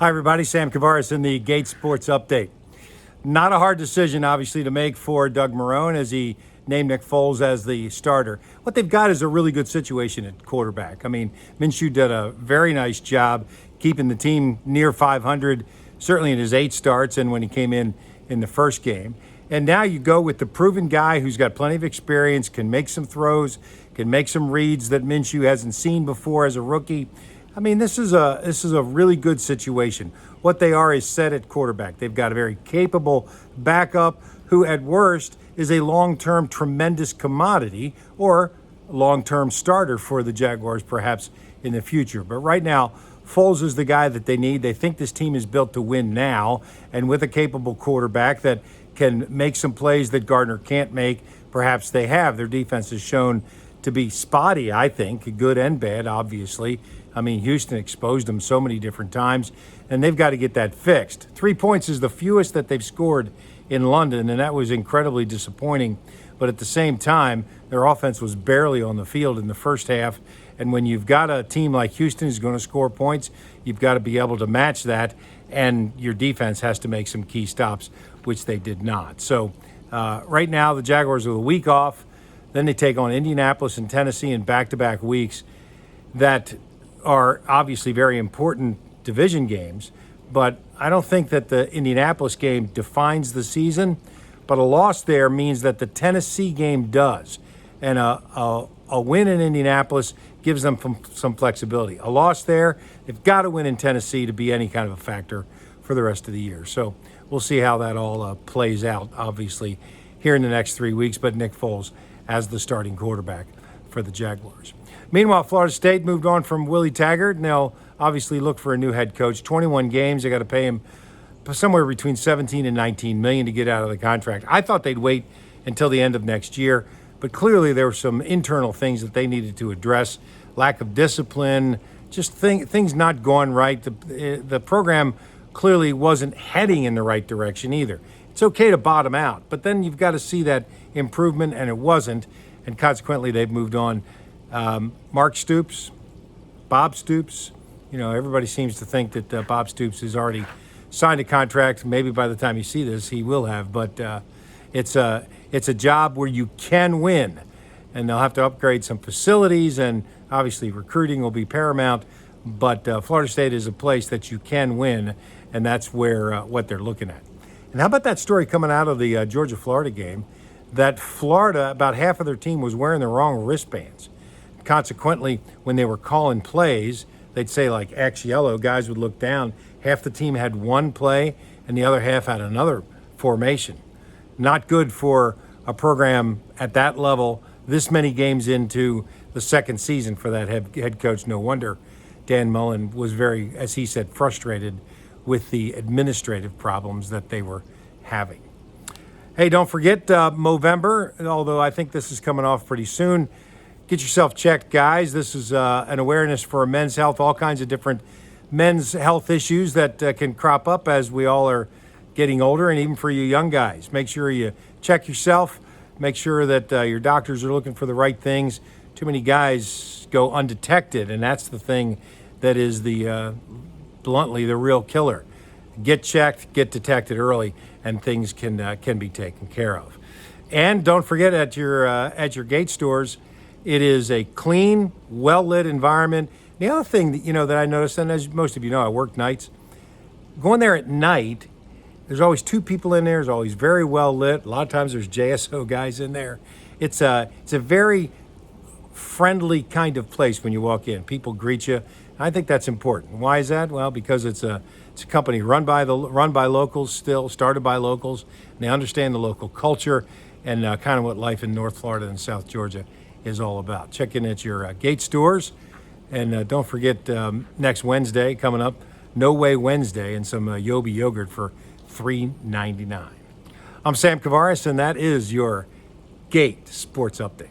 Hi, everybody. Sam Kavaris in the Gate Sports Update. Not a hard decision, obviously, to make for Doug Marrone as he named Nick Foles as the starter. What they've got is a really good situation at quarterback. I mean, Minshew did a very nice job keeping the team near 500, certainly in his 8 starts and when he came in the first game. And now you go with the proven guy who's got plenty of experience, can make some throws, can make some reads that Minshew hasn't seen before as a rookie. I mean, this is a really good situation. What they are is set at quarterback. They've got a very capable backup who, at worst, is a long-term tremendous commodity or long-term starter for the Jaguars, perhaps in the future. But right now, Foles is the guy that they need. They think this team is built to win now, and with a capable quarterback that can make some plays that Gardner can't make, perhaps they have. Their defense has shown to be spotty, I think, good and bad, obviously. I mean, Houston exposed them so many different times, and they've got to get that fixed. 3 points is the fewest that they've scored in London, and that was incredibly disappointing. But at the same time, their offense was barely on the field in the first half, and when you've got a team like Houston who's going to score points, you've got to be able to match that, and your defense has to make some key stops, which they did not. So right now, the Jaguars are the week off. Then they take on Indianapolis and Tennessee in back-to-back weeks that are obviously very important division games, but I don't think that the Indianapolis game defines the season, but a loss there means that the Tennessee game does, and a win in Indianapolis gives them some flexibility. A loss there, they've got to win in Tennessee to be any kind of a factor for the rest of the year. So we'll see how that all plays out, obviously, here in the next 3 weeks, but Nick Foles as the starting quarterback for the Jaguars. Meanwhile, Florida State moved on from Willie Taggart, and they'll obviously look for a new head coach. 21 games, they got to pay him somewhere between 17 and 19 million to get out of the contract. I thought they'd wait until the end of next year, but clearly there were some internal things that they needed to address. Lack of discipline, just things not going right. The program clearly wasn't heading in the right direction either. It's okay to bottom out, but then you've got to see that improvement, and it wasn't, and consequently they've moved on. Mark Stoops, Bob Stoops, everybody seems to think that Bob Stoops has already signed a contract. Maybe by the time you see this, he will have, but it's a job where you can win, and they'll have to upgrade some facilities, and obviously recruiting will be paramount, but Florida State is a place that you can win, and that's where what they're looking at. And how about that story coming out of the Georgia-Florida game, that Florida, about half of their team was wearing the wrong wristbands. Consequently, when they were calling plays, they'd say like X yellow, guys would look down. Half the team had one play and the other half had another formation. Not good for a program at that level this many games into the second season for that head coach. No wonder Dan Mullen was very, as he said, frustrated with the administrative problems that they were having. Hey, don't forget Movember, although I think this is coming off pretty soon. Get yourself checked, guys. This is an awareness for men's health, all kinds of different men's health issues that can crop up as we all are getting older, and even for you young guys. Make sure you check yourself. Make sure that your doctors are looking for the right things. Too many guys go undetected, and that's the thing that is bluntly the real killer. Get checked, get detected early, and things can be taken care of. And don't forget at your Gate stores, it is a clean, well-lit environment. The other thing that I noticed, and as most of you know, I work nights. Going there at night, there's always 2 people in there. It's always very well lit. A lot of times there's JSO guys in there. It's a very friendly kind of place when you walk in. People greet you. I think that's important. Why is that? Well, because it's a company run by locals, still started by locals, and they understand the local culture and kind of what life in North Florida and South Georgia is all about. Check in at your Gate stores, and don't forget next Wednesday coming up, No Way Wednesday, and some Yobi yogurt for $3.99. I'm Sam Kavaris, and that is your Gate Sports Update.